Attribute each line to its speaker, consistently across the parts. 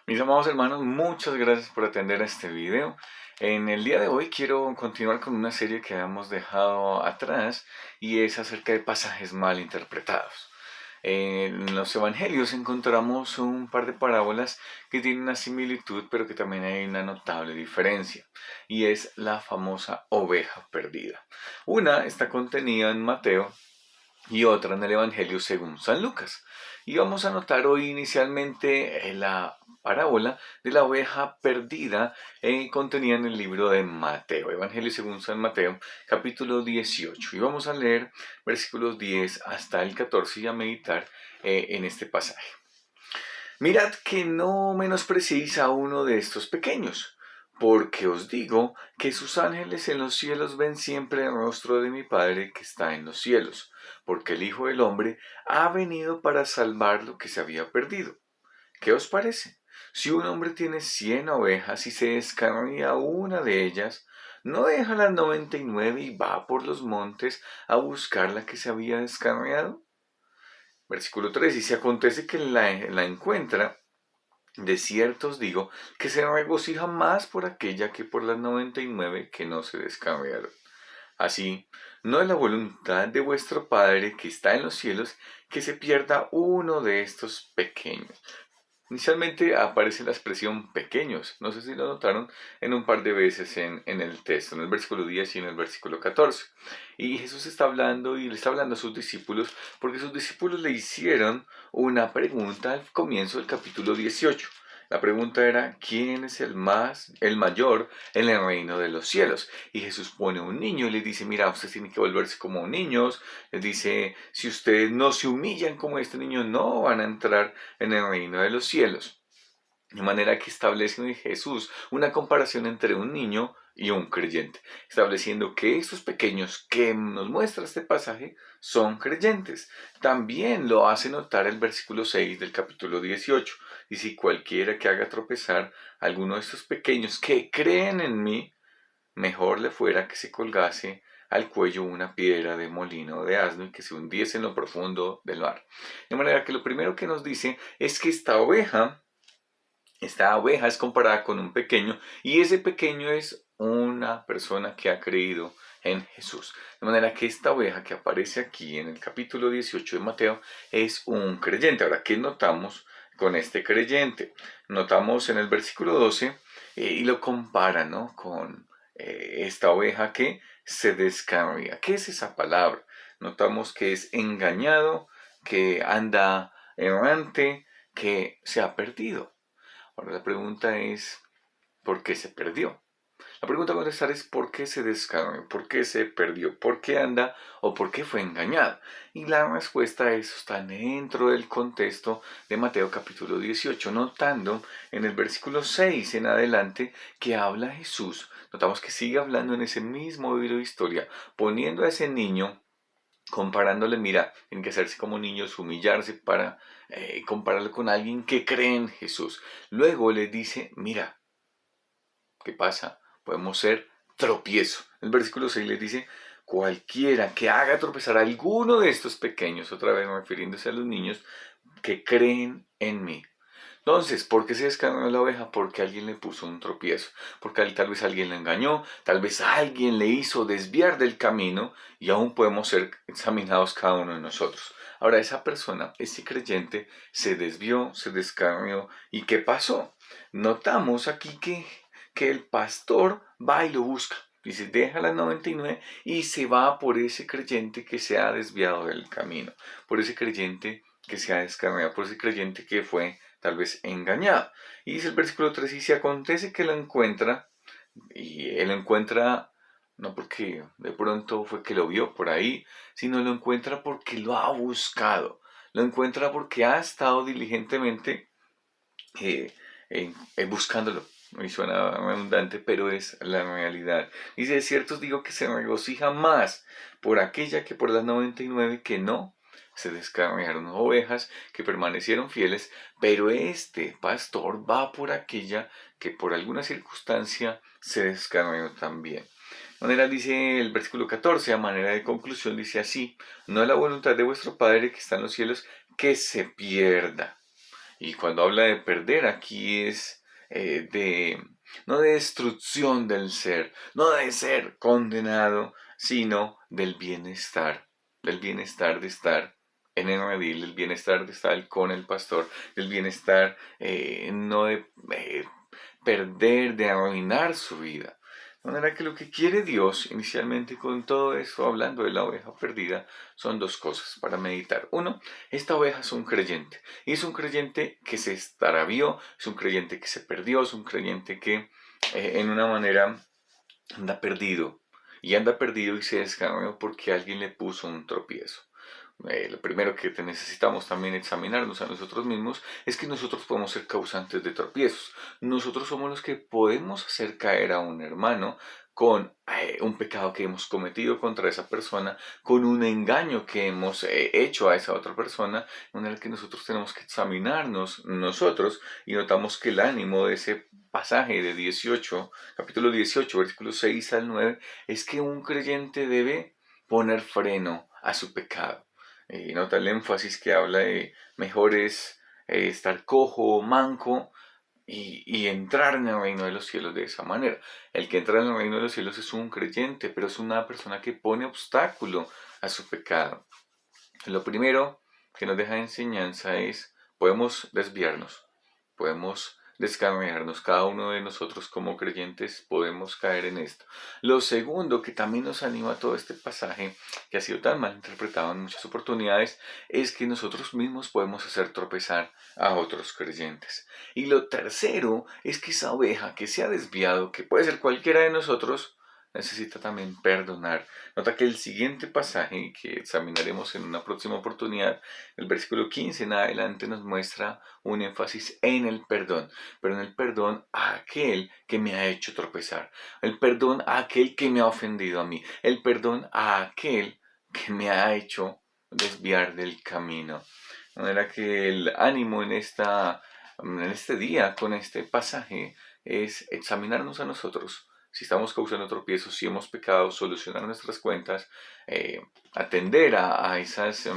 Speaker 1: Mis amados hermanos, muchas gracias por atender a este video. En el día de hoy quiero continuar con una serie que habíamos dejado atrás y es acerca de pasajes mal interpretados. En los evangelios encontramos un par de parábolas que tienen una similitud, pero que también hay una notable diferencia, y es la famosa oveja perdida. Una está contenida en Mateo y otra en el Evangelio según San Lucas. Y vamos a notar hoy inicialmente la parábola de la oveja perdida contenida en el libro de Mateo, Evangelio según San Mateo, capítulo 18. Y vamos a leer versículos 10 hasta el 14 y a meditar en este pasaje. Mirad que no menospreciéis a uno de estos pequeños, porque os digo que sus ángeles en los cielos ven siempre el rostro de mi Padre que está en los cielos, porque el Hijo del Hombre ha venido para salvar lo que se había perdido. ¿Qué os parece? Si un hombre tiene 100 ovejas y se descarría una de ellas, ¿no deja las 99 y va por los montes a buscar la que se había descarriado? Versículo 3. Y si acontece que la encuentra, de cierto os digo que se regocija más por aquella que por las 99 que no se descarriaron. Así, no es la voluntad de vuestro Padre que está en los cielos que se pierda uno de estos pequeños. Inicialmente aparece la expresión pequeños, no sé si lo notaron en un par de veces en el texto, en el versículo 10 y en el versículo 14. Y Jesús está hablando y le está hablando a sus discípulos porque sus discípulos le hicieron una pregunta al comienzo del capítulo 18. La pregunta era, ¿quién es el mayor en el reino de los cielos? Y Jesús pone un niño y les dice, mira, ustedes tienen que volverse como niños. Les dice, si ustedes no se humillan como este niño, no van a entrar en el reino de los cielos. De manera que establece Jesús una comparación entre un niño y un creyente, estableciendo que estos pequeños que nos muestra este pasaje son creyentes. También lo hace notar el versículo 6 del capítulo 18. Y si cualquiera que haga tropezar a alguno de estos pequeños que creen en mí, mejor le fuera que se colgase al cuello una piedra de molino o de asno y que se hundiese en lo profundo del mar. De manera que lo primero que nos dice es que esta oveja es comparada con un pequeño y ese pequeño es una persona que ha creído en Jesús. De manera que esta oveja que aparece aquí en el capítulo 18 de Mateo es un creyente. Ahora, ¿qué notamos con este creyente? Notamos en el versículo 12 y lo compara, ¿no?, con esta oveja que se descarría. ¿Qué es esa palabra? Notamos que es engañado, que anda errante, que se ha perdido. Ahora la pregunta es, ¿por qué se perdió? La pregunta a contestar es ¿por qué se descarrió? ¿Por qué se perdió? ¿Por qué anda o por qué fue engañado? Y la respuesta a eso está dentro del contexto de Mateo capítulo 18, notando en el versículo 6 en adelante que habla Jesús. Notamos que sigue hablando en ese mismo libro de historia, poniendo a ese niño, comparándole, mira, tienen que hacerse como niños, humillarse para compararlo con alguien que cree en Jesús. Luego le dice, mira, ¿qué pasa? Podemos ser tropiezo. El versículo 6 le dice, cualquiera que haga tropezar a alguno de estos pequeños, otra vez refiriéndose a los niños, que creen en mí. Entonces, ¿por qué se descarnó la oveja? Porque alguien le puso un tropiezo, porque tal vez alguien le engañó, tal vez alguien le hizo desviar del camino y aún podemos ser examinados cada uno de nosotros. Ahora, esa persona, ese creyente, se desvió, se descarrió. ¿Y qué pasó? Notamos aquí que el pastor va y lo busca. Dice, deja las 99 y se va por ese creyente que se ha desviado del camino, por ese creyente que se ha descarriado, por ese creyente que fue tal vez engañado. Y dice el versículo 3, y si acontece que lo encuentra, y él lo encuentra no porque de pronto fue que lo vio por ahí, sino lo encuentra porque lo ha buscado, lo encuentra porque ha estado diligentemente eh, buscándolo. Y suena redundante, pero es la realidad. Dice, de cierto os digo que se regocija más por aquella que por las 99 que no se descarriaron, ovejas que permanecieron fieles, pero este pastor va por aquella que por alguna circunstancia se descarrió también. De manera dice el versículo 14, a manera de conclusión dice así, no es la voluntad de vuestro Padre que está en los cielos que se pierda. Y cuando habla de perder, aquí es no de destrucción del ser, no de ser condenado, sino del bienestar de estar en el redil, del bienestar de estar con el pastor, del bienestar no de perder, de arruinar su vida. De manera que lo que quiere Dios inicialmente con todo esto, hablando de la oveja perdida, son dos cosas para meditar. Uno, esta oveja es un creyente. Y es un creyente que se extravió, es un creyente que se perdió, es un creyente que en una manera anda perdido. Y anda perdido y se descarrió porque alguien le puso un tropiezo. Lo primero que necesitamos también examinarnos a nosotros mismos es que nosotros podemos ser causantes de tropiezos. Nosotros somos los que podemos hacer caer a un hermano con un pecado que hemos cometido contra esa persona, con un engaño que hemos hecho a esa otra persona, en el que nosotros tenemos que examinarnos nosotros y notamos que el ánimo de ese pasaje de 18, capítulo 18, versículos 6 al 9, es que un creyente debe poner freno a su pecado. Nota el énfasis que habla de mejor es estar cojo o manco y entrar en el reino de los cielos de esa manera. El que entra en el reino de los cielos es un creyente, pero es una persona que pone obstáculo a su pecado. Lo primero que nos deja de enseñanza es, podemos desviarnos, podemos descarriarnos, cada uno de nosotros como creyentes podemos caer en esto. Lo segundo que también nos anima a todo este pasaje, que ha sido tan mal interpretado en muchas oportunidades, es que nosotros mismos podemos hacer tropezar a otros creyentes. Y lo tercero es que esa oveja que se ha desviado, que puede ser cualquiera de nosotros, necesita también perdonar. Nota que el siguiente pasaje que examinaremos en una próxima oportunidad, el versículo 15 en adelante, nos muestra un énfasis en el perdón, pero en el perdón a aquel que me ha hecho tropezar, el perdón a aquel que me ha ofendido a mí, el perdón a aquel que me ha hecho desviar del camino. De manera que el ánimo en este día con este pasaje es examinarnos a nosotros si estamos causando tropiezos, si hemos pecado, solucionar nuestras cuentas, atender a esos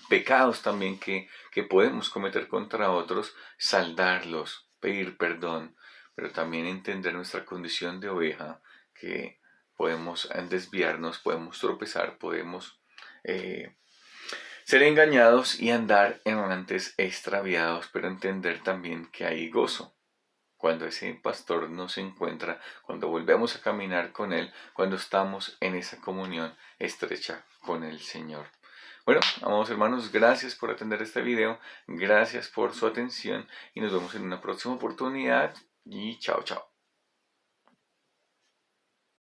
Speaker 1: pecados también que podemos cometer contra otros, saldarlos, pedir perdón, pero también entender nuestra condición de oveja, que podemos desviarnos, podemos tropezar, podemos ser engañados y andar errantes extraviados, pero entender también que hay gozo cuando ese pastor nos encuentra, cuando volvemos a caminar con Él, cuando estamos en esa comunión estrecha con el Señor. Bueno, amados hermanos, gracias por atender este video, gracias por su atención y nos vemos en una próxima oportunidad y chao, chao.